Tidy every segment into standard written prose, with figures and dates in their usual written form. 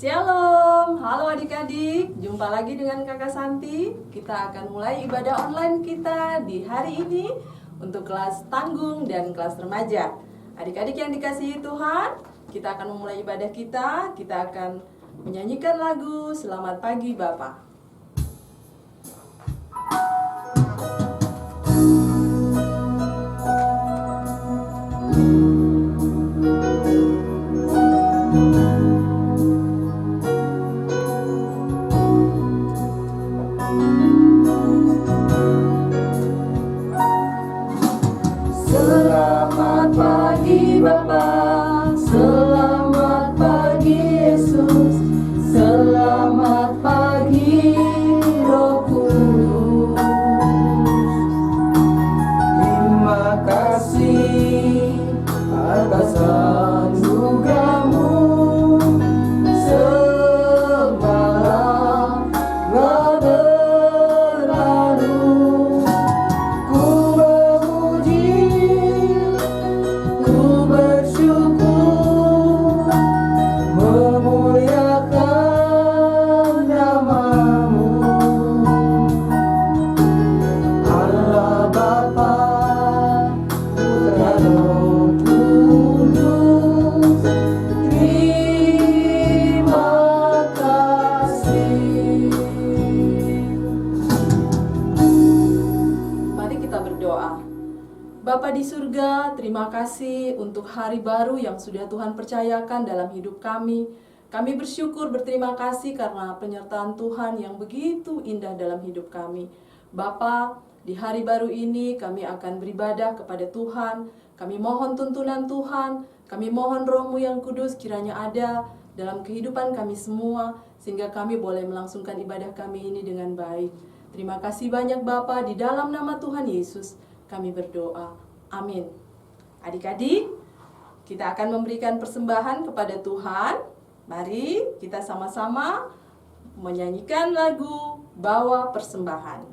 Shalom, halo adik-adik, jumpa lagi dengan Kakak Santi. Kita akan mulai ibadah online kita di hari ini untuk kelas tanggung dan kelas remaja. Adik-adik yang dikasihi Tuhan, kita akan memulai ibadah kita akan menyanyikan lagu Selamat Pagi Bapa. Selamat pagi Bapa, selamat pagi Yesus, selamat pagi Roh Kudus. Terima kasih atas anugerah-Mu semalam berlalu. Ku memuji, ku bersyukur, memuliakan nama-Mu. Allah Bapa, Putra Roh Kudus, terima kasih. Mari kita berdoa. Bapa di surga, terima kasih untuk hari baru yang sudah Tuhan percayakan dalam hidup kami. Kami bersyukur, berterima kasih karena penyertaan Tuhan yang begitu indah dalam hidup kami. Bapa, di hari baru ini kami akan beribadah kepada Tuhan. Kami mohon tuntunan Tuhan, kami mohon Roh-Mu yang kudus kiranya ada dalam kehidupan kami semua, sehingga kami boleh melangsungkan ibadah kami ini dengan baik. Terima kasih banyak Bapa, di dalam nama Tuhan Yesus kami berdoa. Amin. Adik-adik, kita akan memberikan persembahan kepada Tuhan. Mari kita sama-sama menyanyikan lagu Bawa Persembahan.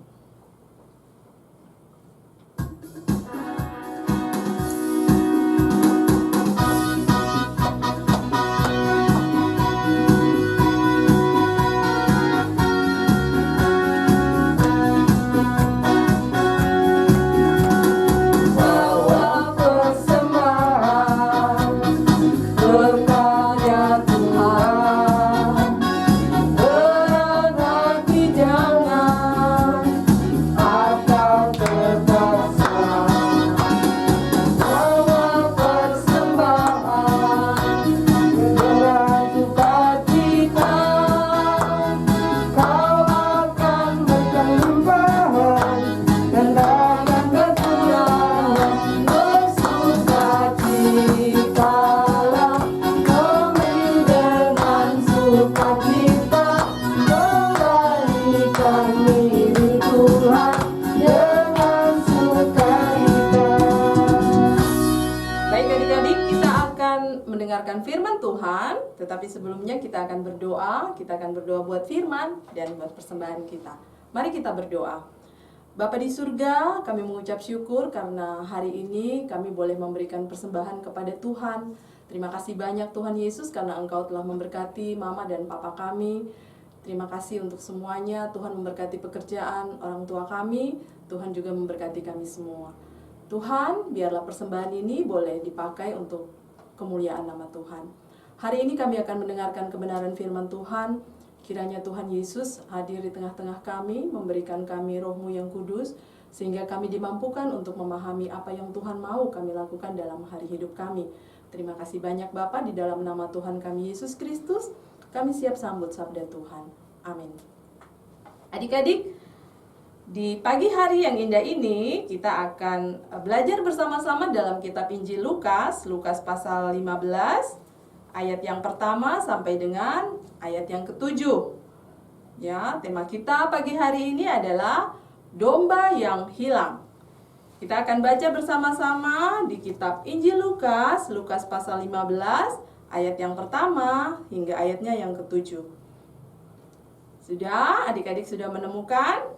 Bawa persembahan, berkarya Tuhan, berat hati jangan atau terpaksa. Bawa persembahan dengan sukacita, kau akan berkelimpahan dan dengan kekurangan. Bersukacitalah kami dengan sukacita, kembalikan milik Tuhan dengan sukacita. Baik adik-adik, kita akan mendengarkan firman Tuhan. Tetapi sebelumnya kita akan berdoa. Kita akan berdoa buat firman dan buat persembahan kita. Mari kita berdoa. Bapa di surga, kami mengucap syukur karena hari ini kami boleh memberikan persembahan kepada Tuhan. Terima kasih banyak Tuhan Yesus karena Engkau telah memberkati mama dan papa kami. Terima kasih untuk semuanya. Tuhan memberkati pekerjaan orang tua kami. Tuhan juga memberkati kami semua. Tuhan, biarlah persembahan ini boleh dipakai untuk kemuliaan nama Tuhan. Hari ini kami akan mendengarkan kebenaran firman Tuhan. Kiranya Tuhan Yesus hadir di tengah-tengah kami, memberikan kami Roh-Mu yang kudus, sehingga kami dimampukan untuk memahami apa yang Tuhan mau kami lakukan dalam hari hidup kami. Terima kasih banyak Bapa, di dalam nama Tuhan kami Yesus Kristus, kami siap sambut sabda Tuhan. Amin. Adik-adik, di pagi hari yang indah ini, kita akan belajar bersama-sama dalam kitab Injil Lukas, Lukas pasal 15, ayat yang pertama sampai dengan ayat yang ke-7. Ya, tema kita pagi hari ini adalah domba yang hilang. Kita akan baca bersama-sama di kitab Injil Lukas, Lukas pasal 15, ayat yang pertama hingga ayatnya yang ke-7. Sudah, adik-adik sudah menemukan?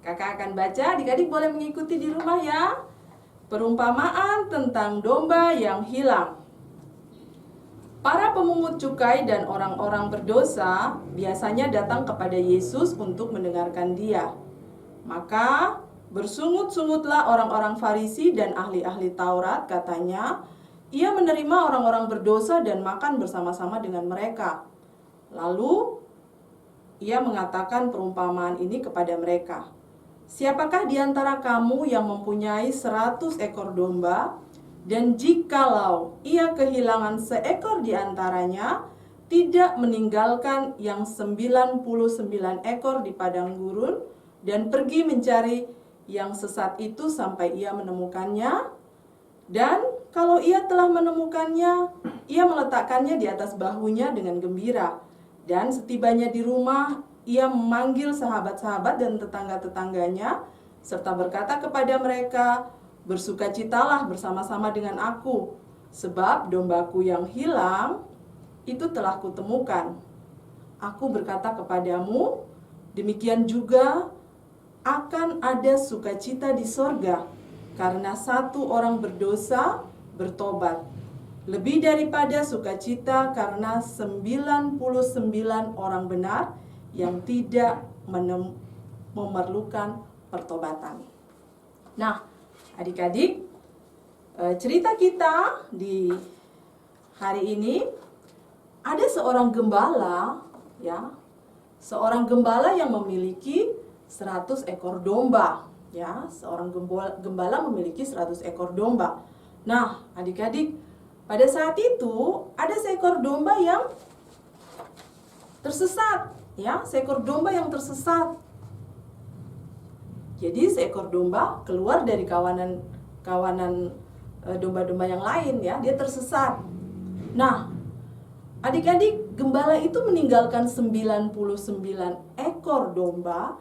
Kakak akan baca, adik-adik boleh mengikuti di rumah ya. Perumpamaan tentang domba yang hilang. Para pemungut cukai dan orang-orang berdosa biasanya datang kepada Yesus untuk mendengarkan Dia. Maka bersungut-sungutlah orang-orang Farisi dan ahli-ahli Taurat, katanya, Ia menerima orang-orang berdosa dan makan bersama-sama dengan mereka. Lalu Ia mengatakan perumpamaan ini kepada mereka. Siapakah di antara kamu yang mempunyai 100 ekor domba, dan jikalau ia kehilangan seekor di antaranya, tidak meninggalkan yang 99 ekor di padang gurun, dan pergi mencari yang sesat itu sampai ia menemukannya? Dan kalau ia telah menemukannya, ia meletakkannya di atas bahunya dengan gembira. Dan setibanya di rumah, ia memanggil sahabat-sahabat dan tetangga-tetangganya, serta berkata kepada mereka, bersukacitalah bersama-sama dengan aku, sebab dombaku yang hilang itu telah kutemukan. Aku berkata kepadamu, demikian juga akan ada sukacita di sorga, karena satu orang berdosa bertobat, lebih daripada sukacita karena 99 orang benar yang tidak memerlukan pertobatan. Nah, adik-adik, cerita kita di hari ini ada seorang gembala, ya, seorang gembala yang memiliki 100 ekor domba, ya, seorang gembala memiliki 100 ekor domba. Nah, adik-adik, pada saat itu ada seekor domba yang tersesat, ya, seekor domba yang tersesat. Jadi seekor domba keluar dari kawanan domba-domba yang lain, ya, dia tersesat. Nah, adik-adik, gembala itu meninggalkan 99 ekor domba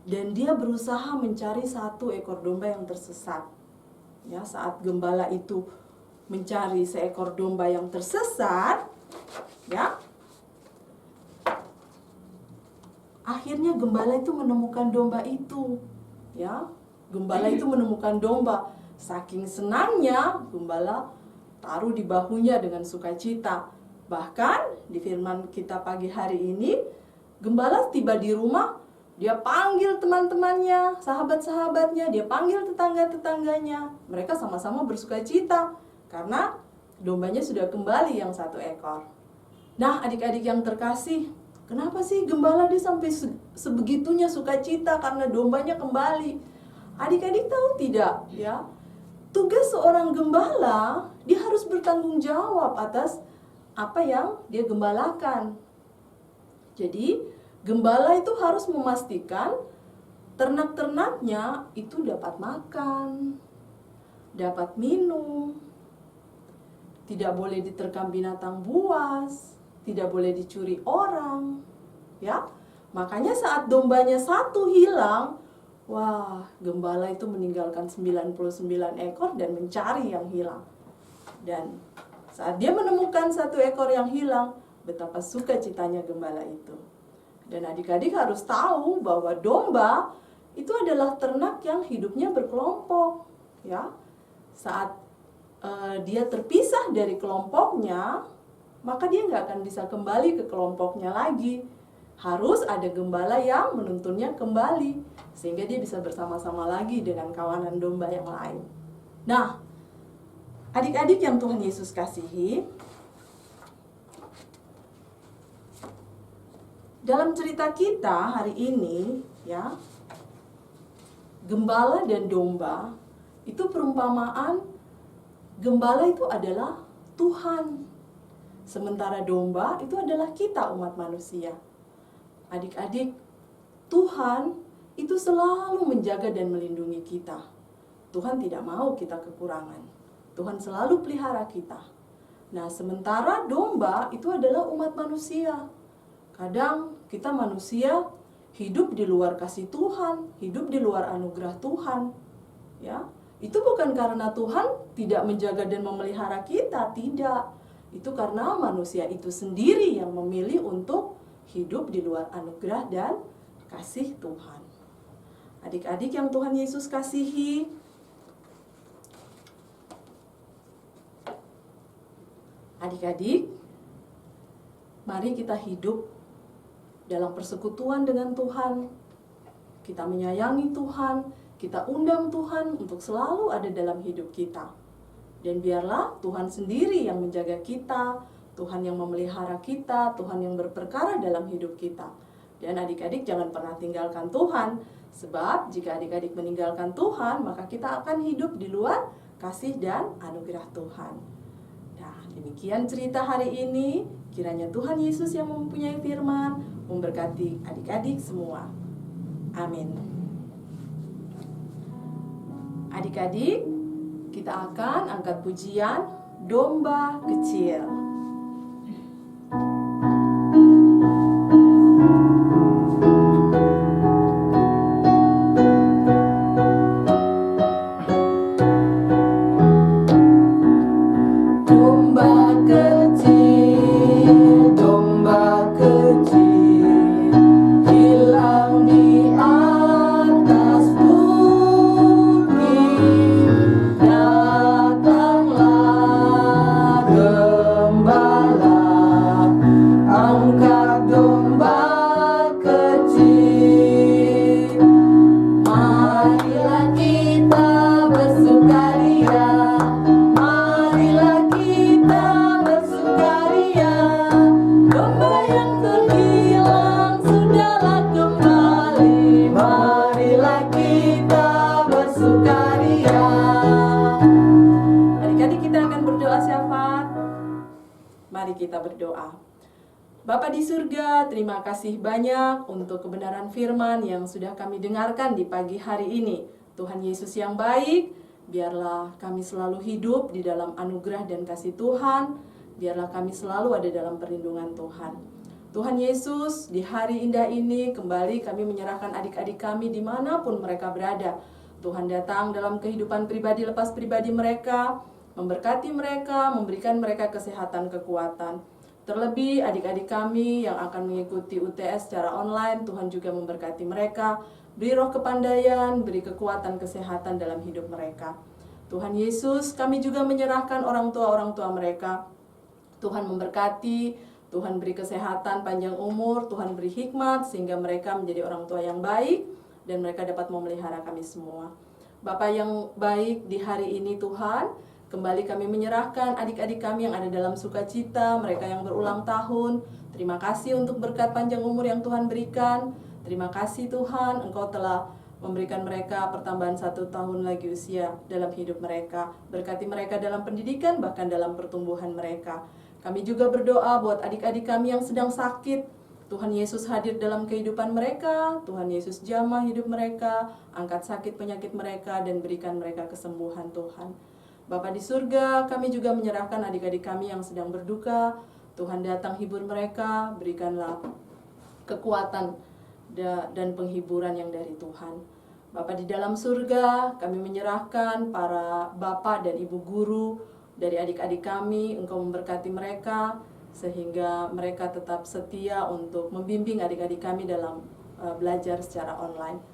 dan dia berusaha mencari satu ekor domba yang tersesat. Ya, saat gembala itu mencari seekor domba yang tersesat, ya, akhirnya gembala itu menemukan domba itu. Ya, gembala itu menemukan domba. Saking senangnya, gembala taruh di bahunya dengan sukacita. Bahkan di firman kita pagi hari ini, gembala tiba di rumah, dia panggil teman-temannya, sahabat-sahabatnya, dia panggil tetangga-tetangganya. Mereka sama-sama bersukacita karena dombanya sudah kembali yang satu ekor. Nah, adik-adik yang terkasih, kenapa sih gembala dia sampai sebegitunya sukacita karena dombanya kembali? Adik-adik tahu tidak, ya? Tugas seorang gembala, dia harus bertanggung jawab atas apa yang dia gembalakan. Jadi, gembala itu harus memastikan ternak-ternaknya itu dapat makan, dapat minum, tidak boleh diterkam binatang buas, tidak boleh dicuri orang, ya. Makanya saat dombanya satu hilang, wah, gembala itu meninggalkan 99 ekor dan mencari yang hilang. Dan saat dia menemukan satu ekor yang hilang, betapa sukacitanya gembala itu. Dan adik-adik harus tahu bahwa domba itu adalah ternak yang hidupnya berkelompok, ya. Saat dia terpisah dari kelompoknya, maka dia nggak akan bisa kembali ke kelompoknya lagi. Harus ada gembala yang menuntunnya kembali, sehingga dia bisa bersama-sama lagi dengan kawanan domba yang lain. Nah, adik-adik yang Tuhan Yesus kasihi, dalam cerita kita hari ini, ya, gembala dan domba itu perumpamaan. Gembala itu adalah Tuhan, sementara domba itu adalah kita, umat manusia. Adik-adik, Tuhan itu selalu menjaga dan melindungi kita. Tuhan tidak mau kita kekurangan. Tuhan selalu pelihara kita. Nah, sementara domba itu adalah umat manusia. Kadang kita manusia hidup di luar kasih Tuhan, hidup di luar anugerah Tuhan, ya. Itu bukan karena Tuhan tidak menjaga dan memelihara kita, tidak. Itu karena manusia itu sendiri yang memilih untuk hidup di luar anugerah dan kasih Tuhan. Adik-adik yang Tuhan Yesus kasihi, adik-adik, Mari kita hidup dalam persekutuan dengan Tuhan. Kita menyayangi Tuhan, kita undang Tuhan untuk selalu ada dalam hidup kita. Dan biarlah Tuhan sendiri yang menjaga kita, Tuhan yang memelihara kita, Tuhan yang berperkara dalam hidup kita. Dan adik-adik jangan pernah tinggalkan Tuhan, sebab jika adik-adik meninggalkan Tuhan, maka kita akan hidup di luar kasih dan anugerah Tuhan. Nah, demikian cerita hari ini. Kiranya Tuhan Yesus yang mempunyai firman memberkati adik-adik semua. Amin. Adik-adik, kita akan angkat pujian Domba Kecil. Kita berdoa. Bapa di surga, terima kasih banyak untuk kebenaran firman yang sudah kami dengarkan di pagi hari ini. Tuhan Yesus yang baik, biarlah kami selalu hidup di dalam anugerah dan kasih Tuhan. Biarlah kami selalu ada dalam perlindungan Tuhan. Tuhan Yesus, di hari indah ini kembali kami menyerahkan adik-adik kami dimanapun mereka berada. Tuhan datang dalam kehidupan pribadi lepas pribadi mereka, memberkati mereka, memberikan mereka kesehatan, kekuatan. Terlebih adik-adik kami yang akan mengikuti UTS secara online, Tuhan juga memberkati mereka, beri roh kepandaian, beri kekuatan, kesehatan dalam hidup mereka. Tuhan Yesus, kami juga menyerahkan orang tua mereka. Tuhan memberkati, Tuhan beri kesehatan, panjang umur, Tuhan beri hikmat, sehingga mereka menjadi orang tua yang baik, dan mereka dapat memelihara kami semua. Bapa yang baik, di hari ini Tuhan, kembali kami menyerahkan adik-adik kami yang ada dalam sukacita, mereka yang berulang tahun. Terima kasih untuk berkat panjang umur yang Tuhan berikan. Terima kasih Tuhan, Engkau telah memberikan mereka pertambahan 1 tahun lagi usia dalam hidup mereka. Berkati mereka dalam pendidikan, bahkan dalam pertumbuhan mereka. Kami juga berdoa buat adik-adik kami yang sedang sakit. Tuhan Yesus hadir dalam kehidupan mereka. Tuhan Yesus jamah hidup mereka, angkat sakit penyakit mereka, dan berikan mereka kesembuhan Tuhan. Bapa di surga, kami juga menyerahkan adik-adik kami yang sedang berduka. Tuhan datang hibur mereka, berikanlah kekuatan dan penghiburan yang dari Tuhan. Bapa di dalam surga, kami menyerahkan para bapak dan ibu guru dari adik-adik kami. Engkau memberkati mereka, sehingga mereka tetap setia untuk membimbing adik-adik kami dalam belajar secara online.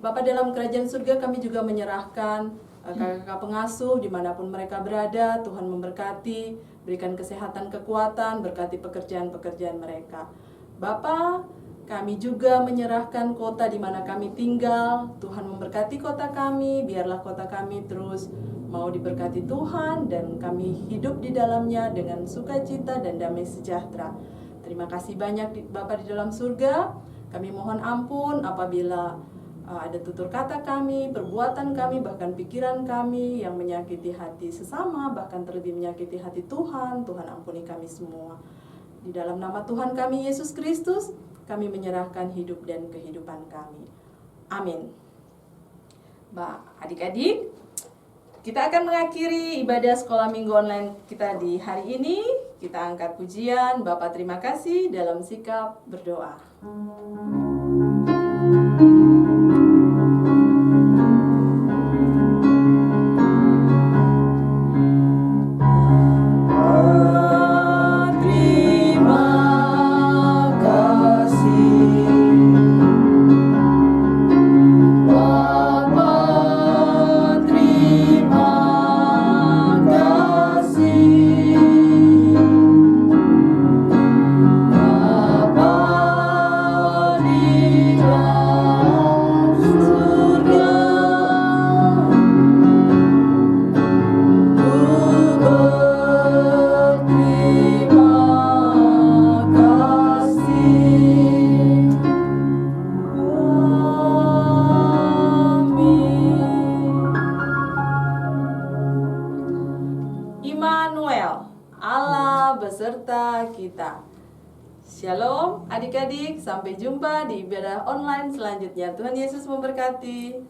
Bapa dalam kerajaan surga, kami juga menyerahkan kakak-kakak pengasuh dimanapun mereka berada. Tuhan memberkati, berikan kesehatan, kekuatan, berkati pekerjaan-pekerjaan mereka. Bapa, kami juga menyerahkan kota di mana kami tinggal. Tuhan memberkati kota kami, biarlah kota kami terus mau diberkati Tuhan, dan kami hidup di dalamnya dengan sukacita dan damai sejahtera. Terima kasih banyak Bapa di dalam surga. Kami mohon ampun apabila ada tutur kata kami, perbuatan kami, bahkan pikiran kami yang menyakiti hati sesama, bahkan terlebih menyakiti hati Tuhan. Tuhan ampuni kami semua. Di dalam nama Tuhan kami Yesus Kristus, kami menyerahkan hidup dan kehidupan kami. Amin. Adik-adik, kita akan mengakhiri ibadah sekolah minggu online kita di hari ini. Kita angkat pujian, Bapa terima kasih dalam sikap berdoa. Allah beserta kita. Shalom adik-adik, sampai jumpa di ibadah online selanjutnya. Tuhan Yesus memberkati.